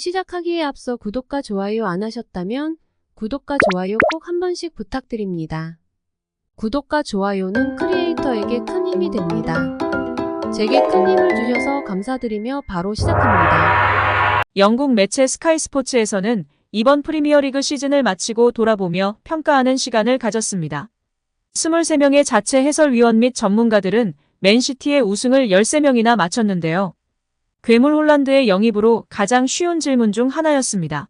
시작하기에 앞서 구독과 좋아요 안 하셨다면 구독과 좋아요 꼭 한 번씩 부탁드립니다. 구독과 좋아요는 크리에이터에게 큰 힘이 됩니다. 제게 큰 힘을 주셔서 감사드리며 바로 시작합니다. 영국 매체 스카이 스포츠에서는 이번 프리미어리그 시즌을 마치고 돌아보며 평가하는 시간을 가졌습니다. 23명의 자체 해설위원 및 전문가들은 맨시티의 우승을 13명이나 마쳤는데요. 괴물 홀란드의 영입으로 가장 쉬운 질문 중 하나였습니다.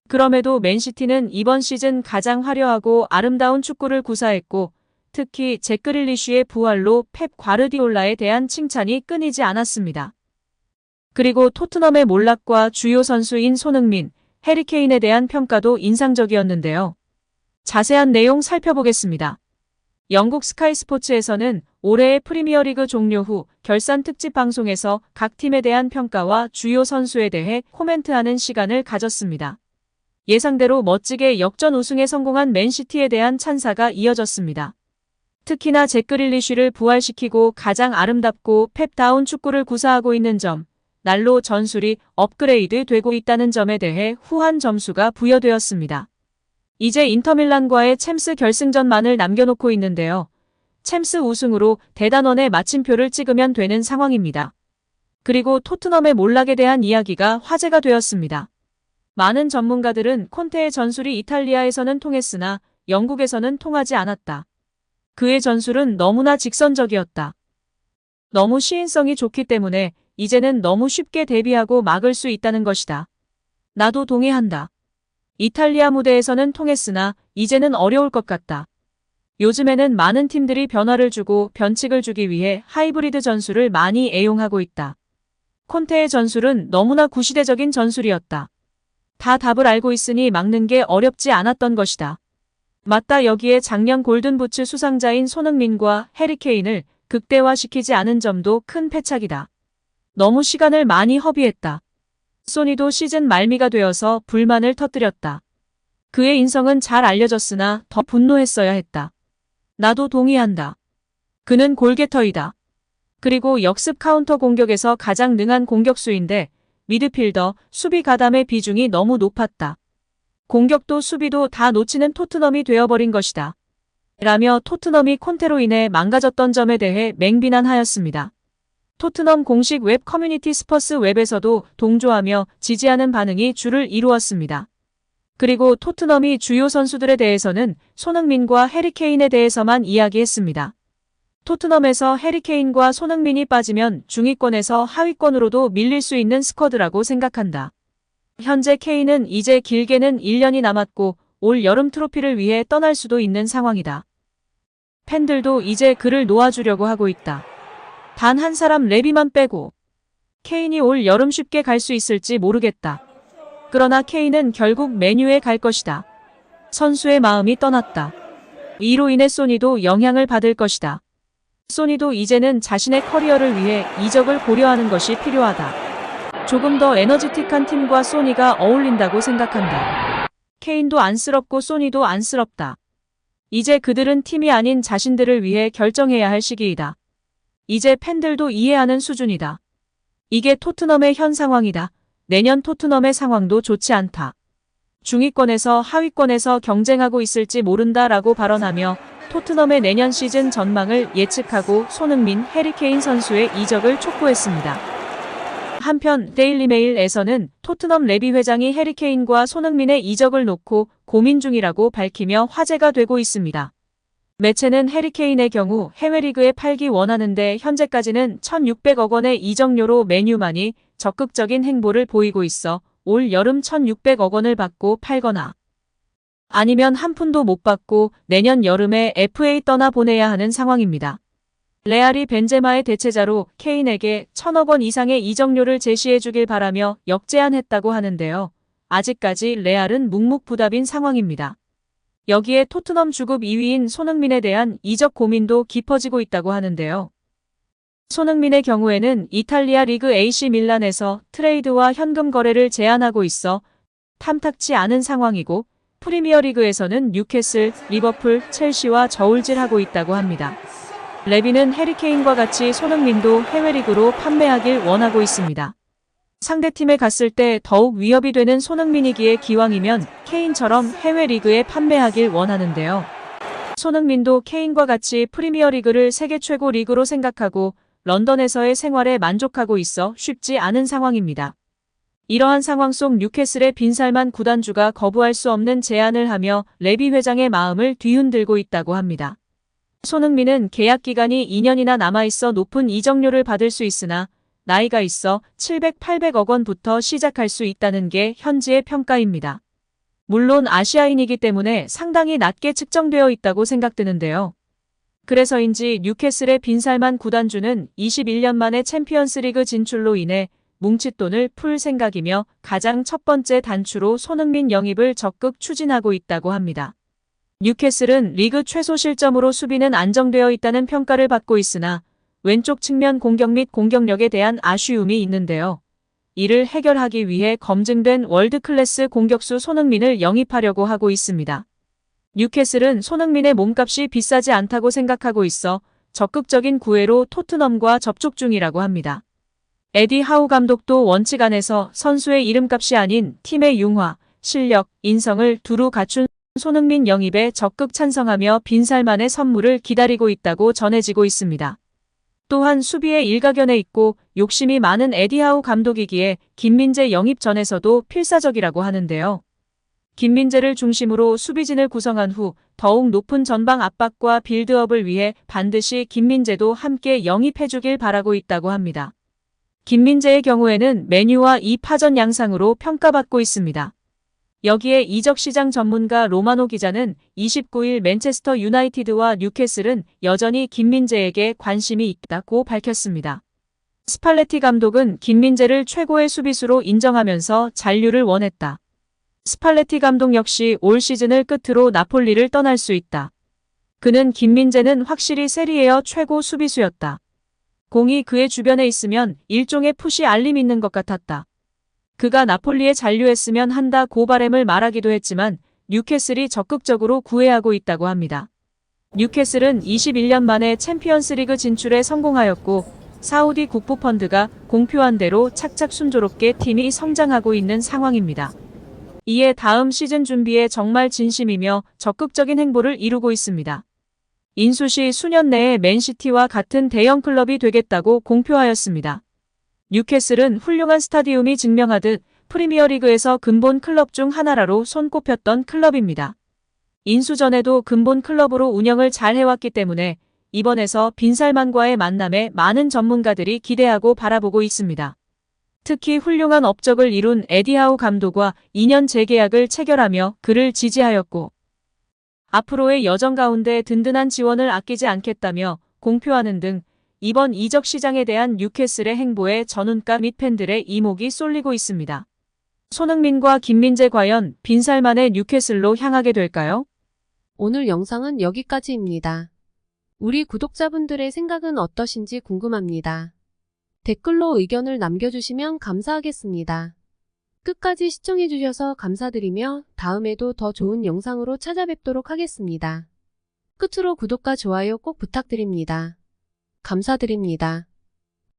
그럼에도 맨시티는 이번 시즌 가장 화려하고 아름다운 축구를 구사했고 특히 잭 그릴리쉬의 부활로 펩 과르디올라에 대한 칭찬이 끊이지 않았습니다. 그리고 토트넘의 몰락과 주요 선수인 손흥민, 해리 케인에 대한 평가도 인상적이었는데요. 자세한 내용 살펴보겠습니다. 영국 스카이 스포츠에서는 올해의 프리미어리그 종료 후 결산 특집 방송에서 각 팀에 대한 평가와 주요 선수에 대해 코멘트하는 시간을 가졌습니다. 예상대로 멋지게 역전 우승에 성공한 맨시티에 대한 찬사가 이어졌습니다. 특히나 잭 그릴리쉬를 부활시키고 가장 아름답고 펩다운 축구를 구사하고 있는 점, 날로 전술이 업그레이드 되고 있다는 점에 대해 후한 점수가 부여되었습니다. 이제 인터밀란과의 챔스 결승전만을 남겨놓고 있는데요. 챔스 우승으로 대단원의 마침표를 찍으면 되는 상황입니다. 그리고 토트넘의 몰락에 대한 이야기가 화제가 되었습니다. 많은 전문가들은 콘테의 전술이 이탈리아에서는 통했으나 영국에서는 통하지 않았다. 그의 전술은 너무나 직선적이었다. 너무 시인성이 좋기 때문에 이제는 너무 쉽게 데뷔하고 막을 수 있다는 것이다. 나도 동의한다. 이탈리아 무대에서는 통했으나 이제는 어려울 것 같다. 요즘에는 많은 팀들이 변화를 주고 변칙을 주기 위해 하이브리드 전술을 많이 애용하고 있다. 콘테의 전술은 너무나 구시대적인 전술이었다. 다 답을 알고 있으니 막는 게 어렵지 않았던 것이다. 맞다. 여기에 작년 골든부츠 수상자인 손흥민과 해리 케인을 극대화시키지 않은 점도 큰 패착이다. 너무 시간을 많이 허비했다. 소니도 시즌 말미가 되어서 불만을 터뜨렸다. 그의 인성은 잘 알려졌으나 더 분노했어야 했다. 나도 동의한다. 그는 골게터이다. 그리고 역습 카운터 공격에서 가장 능한 공격수인데 미드필더, 수비 가담의 비중이 너무 높았다. 공격도 수비도 다 놓치는 토트넘이 되어버린 것이다. 라며 토트넘이 콘테로 인해 망가졌던 점에 대해 맹비난하였습니다. 토트넘 공식 웹 커뮤니티 스퍼스 웹에서도 동조하며 지지하는 반응이 줄을 이루었습니다. 그리고 토트넘이 주요 선수들에 대해서는 손흥민과 해리 케인에 대해서만 이야기했습니다. 토트넘에서 해리 케인과 손흥민이 빠지면 중위권에서 하위권으로도 밀릴 수 있는 스쿼드라고 생각한다. 현재 케인은 이제 길게는 1년이 남았고 올 여름 트로피를 위해 떠날 수도 있는 상황이다. 팬들도 이제 그를 놓아주려고 하고 있다. 단 한 사람 레비만 빼고. 케인이 올 여름 쉽게 갈 수 있을지 모르겠다. 그러나 케인은 결국 맨유에 갈 것이다. 선수의 마음이 떠났다. 이로 인해 소니도 영향을 받을 것이다. 소니도 이제는 자신의 커리어를 위해 이적을 고려하는 것이 필요하다. 조금 더 에너지틱한 팀과 소니가 어울린다고 생각한다. 케인도 안쓰럽고 소니도 안쓰럽다. 이제 그들은 팀이 아닌 자신들을 위해 결정해야 할 시기이다. 이제 팬들도 이해하는 수준이다. 이게 토트넘의 현 상황이다. 내년 토트넘의 상황도 좋지 않다. 중위권에서 하위권에서 경쟁하고 있을지 모른다라고 발언하며 토트넘의 내년 시즌 전망을 예측하고 손흥민, 해리 케인 선수의 이적을 촉구했습니다. 한편 데일리메일에서는 토트넘 레비 회장이 해리 케인과 손흥민의 이적을 놓고 고민 중이라고 밝히며 화제가 되고 있습니다. 매체는 해리 케인의 경우 해외 리그에 팔기 원하는데 현재까지는 1,600억 원의 이적료로 맨유만이 적극적인 행보를 보이고 있어 올 여름 1,600억 원을 받고 팔거나 아니면 한 푼도 못 받고 내년 여름에 FA 떠나보내야 하는 상황입니다. 레알이 벤제마의 대체자로 케인에게 1,000억 원 이상의 이적료를 제시해주길 바라며 역제안했다고 하는데요. 아직까지 레알은 묵묵부답인 상황입니다. 여기에 토트넘 주급 2위인 손흥민에 대한 이적 고민도 깊어지고 있다고 하는데요. 손흥민의 경우에는 이탈리아 리그 AC 밀란에서 트레이드와 현금 거래를 제한하고 있어 탐탁치 않은 상황이고 프리미어리그에서는 뉴캐슬, 리버풀, 첼시와 저울질하고 있다고 합니다. 레비는 해리 케인과 같이 손흥민도 해외 리그로 판매하길 원하고 있습니다. 상대팀에 갔을 때 더욱 위협이 되는 손흥민이기에 기왕이면 케인처럼 해외 리그에 판매하길 원하는데요. 손흥민도 케인과 같이 프리미어리그를 세계 최고 리그로 생각하고 런던에서의 생활에 만족하고 있어 쉽지 않은 상황입니다. 이러한 상황 속 뉴캐슬의 빈살만 구단주가 거부할 수 없는 제안을 하며 레비 회장의 마음을 뒤흔들고 있다고 합니다. 손흥민은 계약 기간이 2년이나 남아있어 높은 이적료를 받을 수 있으나 나이가 있어 700, 800억 원부터 시작할 수 있다는 게 현지의 평가입니다. 물론 아시아인이기 때문에 상당히 낮게 측정되어 있다고 생각되는데요. 그래서인지 뉴캐슬의 빈살만 구단주는 21년 만에 챔피언스리그 진출로 인해 뭉칫돈을 풀 생각이며 가장 첫 번째 단추로 손흥민 영입을 적극 추진하고 있다고 합니다. 뉴캐슬은 리그 최소 실점으로 수비는 안정되어 있다는 평가를 받고 있으나 왼쪽 측면 공격 및 공격력에 대한 아쉬움이 있는데요. 이를 해결하기 위해 검증된 월드클래스 공격수 손흥민을 영입하려고 하고 있습니다. 뉴캐슬은 손흥민의 몸값이 비싸지 않다고 생각하고 있어 적극적인 구애로 토트넘과 접촉 중이라고 합니다. 에디 하우 감독도 원칙 안에서 선수의 이름값이 아닌 팀의 융화, 실력, 인성을 두루 갖춘 손흥민 영입에 적극 찬성하며 빈살만의 선물을 기다리고 있다고 전해지고 있습니다. 또한 수비에 일가견에 있고 욕심이 많은 에디 하우 감독이기에 김민재 영입 전에서도 필사적이라고 하는데요. 김민재를 중심으로 수비진을 구성한 후 더욱 높은 전방 압박과 빌드업을 위해 반드시 김민재도 함께 영입해주길 바라고 있다고 합니다. 김민재의 경우에는 메뉴와 2파전 양상으로 평가받고 있습니다. 여기에 이적시장 전문가 로마노 기자는 29일 맨체스터 유나이티드와 뉴캐슬은 여전히 김민재에게 관심이 있다고 밝혔습니다. 스팔레티 감독은 김민재를 최고의 수비수로 인정하면서 잔류를 원했다. 스팔레티 감독 역시 올 시즌을 끝으로 나폴리를 떠날 수 있다. 그는 김민재는 확실히 세리에어 최고 수비수였다. 공이 그의 주변에 있으면 일종의 푸시 알림 있는 것 같았다. 그가 나폴리에 잔류했으면 한다고 바람을 말하기도 했지만 뉴캐슬이 적극적으로 구애하고 있다고 합니다. 뉴캐슬은 21년 만에 챔피언스리그 진출에 성공하였고 사우디 국부펀드가 공표한 대로 착착 순조롭게 팀이 성장하고 있는 상황입니다. 이에 다음 시즌 준비에 정말 진심이며 적극적인 행보를 이루고 있습니다. 인수 시 수년 내에 맨시티와 같은 대형 클럽이 되겠다고 공표하였습니다. 뉴캐슬은 훌륭한 스타디움이 증명하듯 프리미어리그에서 근본 클럽 중 하나로 손꼽혔던 클럽입니다. 인수 전에도 근본 클럽으로 운영을 잘 해왔기 때문에 이번에서 빈살만과의 만남에 많은 전문가들이 기대하고 바라보고 있습니다. 특히 훌륭한 업적을 이룬 에디 하우 감독과 2년 재계약을 체결하며 그를 지지하였고 앞으로의 여정 가운데 든든한 지원을 아끼지 않겠다며 공표하는 등 이번 이적 시장에 대한 뉴캐슬의 행보에 전문가 및 팬들의 이목이 쏠리고 있습니다. 손흥민과 김민재 과연 빈살만의 뉴캐슬로 향하게 될까요? 오늘 영상은 여기까지입니다. 우리 구독자분들의 생각은 어떠신지 궁금합니다. 댓글로 의견을 남겨주시면 감사하겠습니다. 끝까지 시청해주셔서 감사드리며 다음에도 더 좋은 영상으로 찾아뵙도록 하겠습니다. 끝으로 구독과 좋아요 꼭 부탁드립니다. 감사드립니다.